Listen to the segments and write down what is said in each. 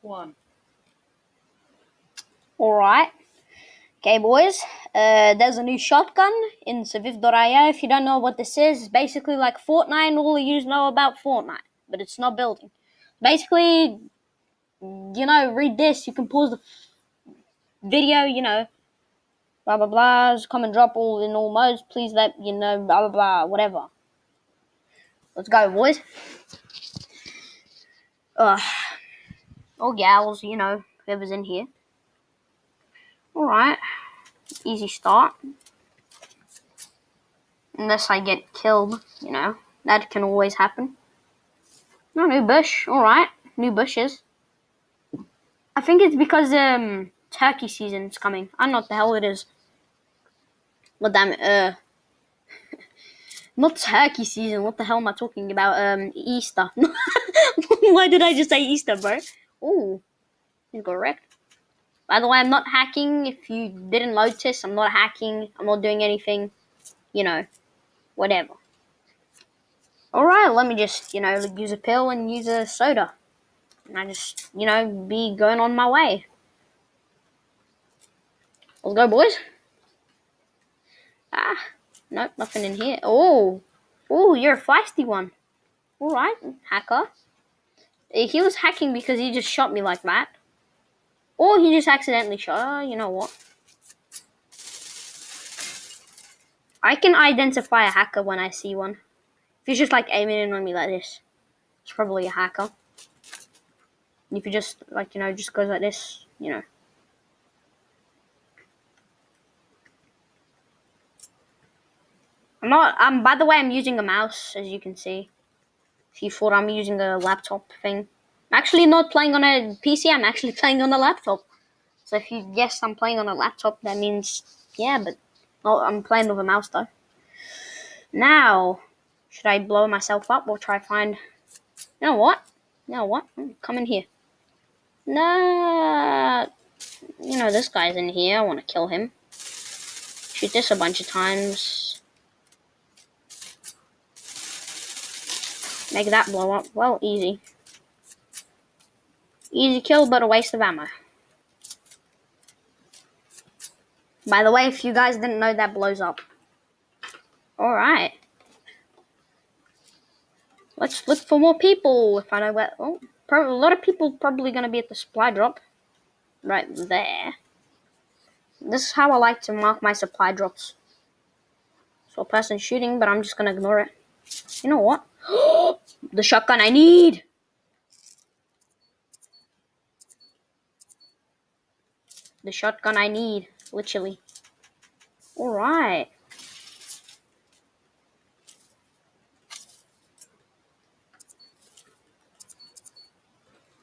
One. Alright. Okay, boys. There's a new shotgun in Civiv.io. If you don't know what this is, it's basically like Fortnite. All you know about Fortnite, but it's not building. Basically, read this. You can pause the video, blah, blah, blahs, comment, drop all in all modes. Please let blah, blah, blah, whatever. Let's go, boys. Or gals, whoever's in here. Alright. Easy start. Unless I get killed, That can always happen. No, new bush. Alright. New bushes. I think it's because turkey season's coming. I don't know what the hell it is. What damn it, not turkey season. What the hell am I talking about? Easter. Why did I just say Easter, bro? Ooh, you got wrecked. By the way, I'm not hacking. If you didn't notice, I'm not hacking. I'm not doing anything. Whatever. Alright, let me just, use a pill and use a soda. And I just, be going on my way. Let's go, boys. Nope, nothing in here. Oh, you're a feisty one. Alright, hacker. He was hacking because he just shot me like that. Or he just accidentally shot. You know what? I can identify a hacker when I see one. If he's just like aiming in on me like this, it's probably a hacker. And if you just just goes like this, by the way, I'm using a mouse, as you can see. If you thought I'm using a laptop thing. I'm actually not playing on a PC, I'm actually playing on a laptop. So if you guessed I'm playing on a laptop, that means, yeah, but I'm playing with a mouse though. Now, should I blow myself up or try find... You know what? Come in here. Nah, this guy's in here. I want to kill him. Shoot this a bunch of times. Make that blow up. Well, easy. Easy kill, but a waste of ammo. By the way, if you guys didn't know, that blows up. Alright. Let's look for more people. If I know where... Oh, a lot of people probably going to be at the supply drop. Right there. This is how I like to mark my supply drops. So a person shooting, but I'm just going to ignore it. You know what? The shotgun I need! The shotgun I need. Literally. Alright.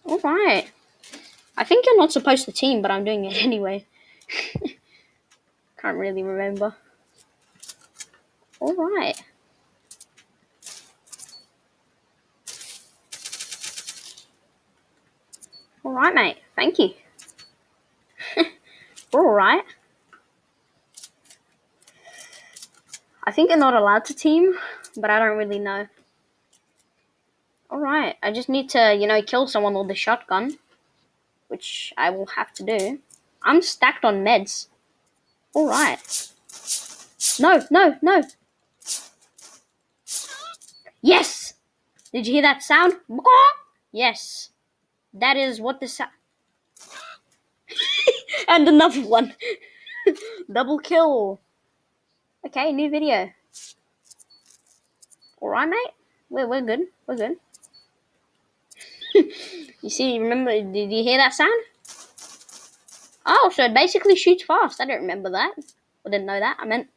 Alright. I think you're not supposed to team, but I'm doing it anyway. Can't really remember. Alright. Alright, mate. Thank you. Alright. I think you're not allowed to team, but I don't really know. Alright. I just need to, kill someone with the shotgun. Which I will have to do. I'm stacked on meds. Alright. No. Yes! Did you hear that sound? Yes. That is what the sound... And another one. Double kill. Okay, new video. Alright, mate. We're good. We're good. You see, remember, did you hear that sound? Oh, so it basically shoots fast. I don't remember that. I didn't know that. I meant...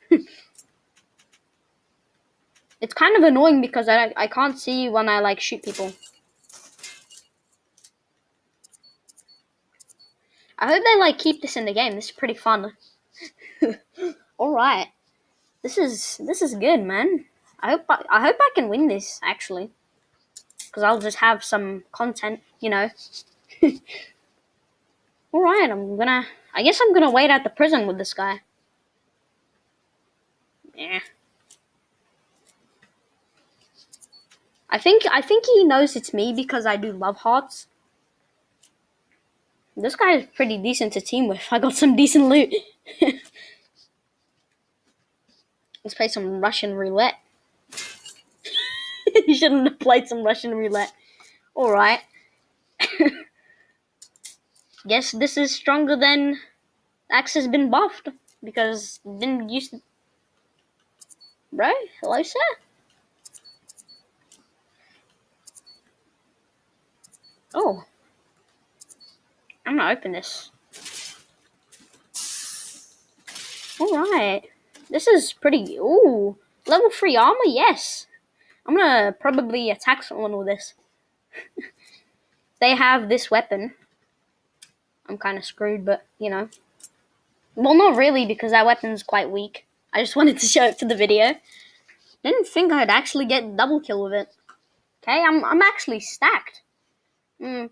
It's kind of annoying because I can't see when I, shoot people. I hope they, keep this in the game. This is pretty fun. Alright. This is good, man. I hope I can win this, actually. Because I'll just have some content, Alright, I guess I'm gonna wait at the prison with this guy. Yeah. I think he knows it's me because I do love hearts. This guy is pretty decent to team with. I got some decent loot. Let's play some Russian roulette. You shouldn't have played some Russian roulette. Alright. Guess this is stronger than Axe has been buffed. Because didn't used to... Bro, hello sir? Oh. I'm gonna open this. Alright. This is pretty... Ooh. Level 3 armor? Yes. I'm gonna probably attack someone with this. They have this weapon. I'm kind of screwed, but, you know. Well, not really, because that weapon's quite weak. I just wanted to show it for the video. Didn't think I'd actually get double kill with it. Okay, I'm actually stacked. Now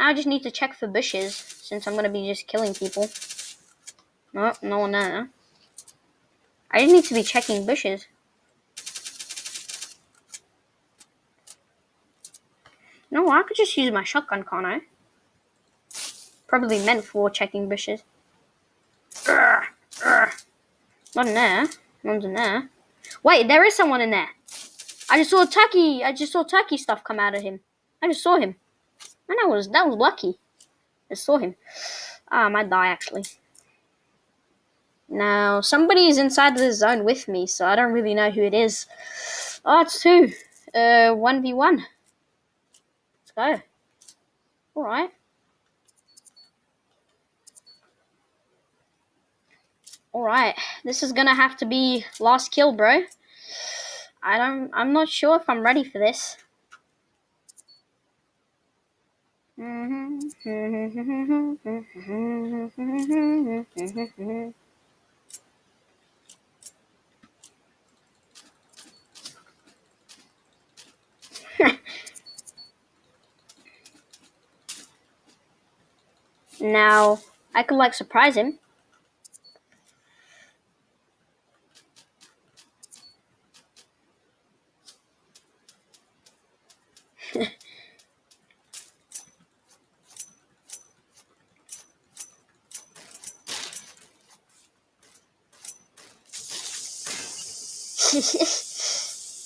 I just need to check for bushes, since I'm gonna be just killing people. No, no one there. I just need to be checking bushes. No, I could just use my shotgun, can't I? Probably meant for checking bushes. Not in there. No one's in there. Wait, there is someone in there. I just saw turkey stuff come out of him. I just saw him. And that was lucky. I saw him. I might die actually. Now somebody's inside the zone with me, so I don't really know who it is. Oh, it's 2. 1v1. Let's go. Alright. Alright. This is gonna have to be last kill, bro. I'm not sure if I'm ready for this. Now, I could like surprise him.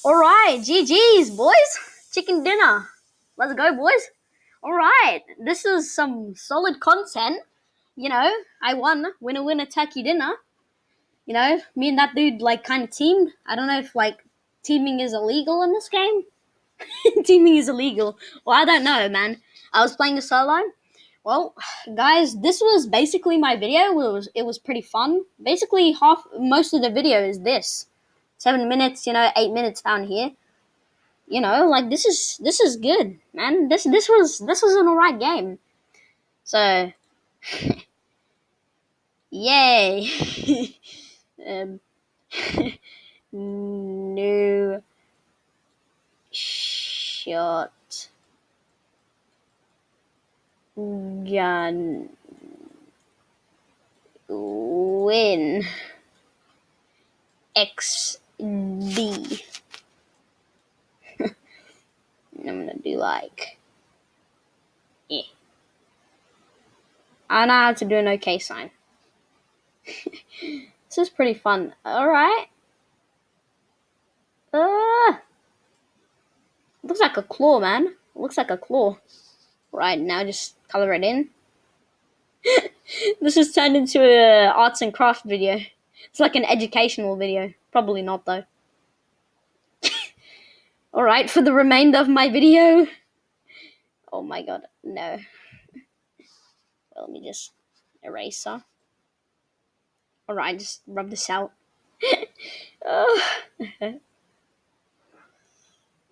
Alright, GG's, boys. Chicken dinner. Let's go, boys. Alright, this is some solid content. You know, I won. Winner, turkey dinner. You know, me and that dude, like, kind of teamed. I don't know if, like, teaming is illegal in this game. Teaming is illegal. Well, I don't know, man. I was playing a solo. Well, guys, this was basically my video. It was pretty fun. Basically, most of the video is this. 7 minutes, you know, 8 minutes down here. You know, like this is good, man. This was an alright game. So, yay. New shot gun win XD. I'm gonna do like, yeah. I know how to do an okay sign. This is pretty fun. Alright. Looks like a claw, man. Looks like a claw. Right, now just color it in. This has turned into a arts and craft video. It's like an educational video. Probably not, though. Alright, for the remainder of my video. Oh my god, no. Well, let me just erase her. Alright, just rub this out.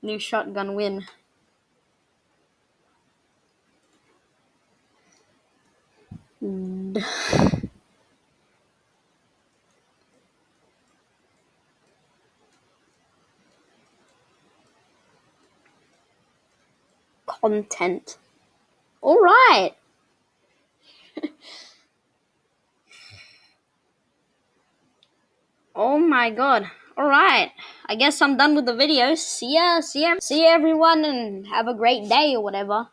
New shotgun win. Content. Alright. Oh my god. Alright. I guess I'm done with the video. See ya everyone, and have a great day or whatever.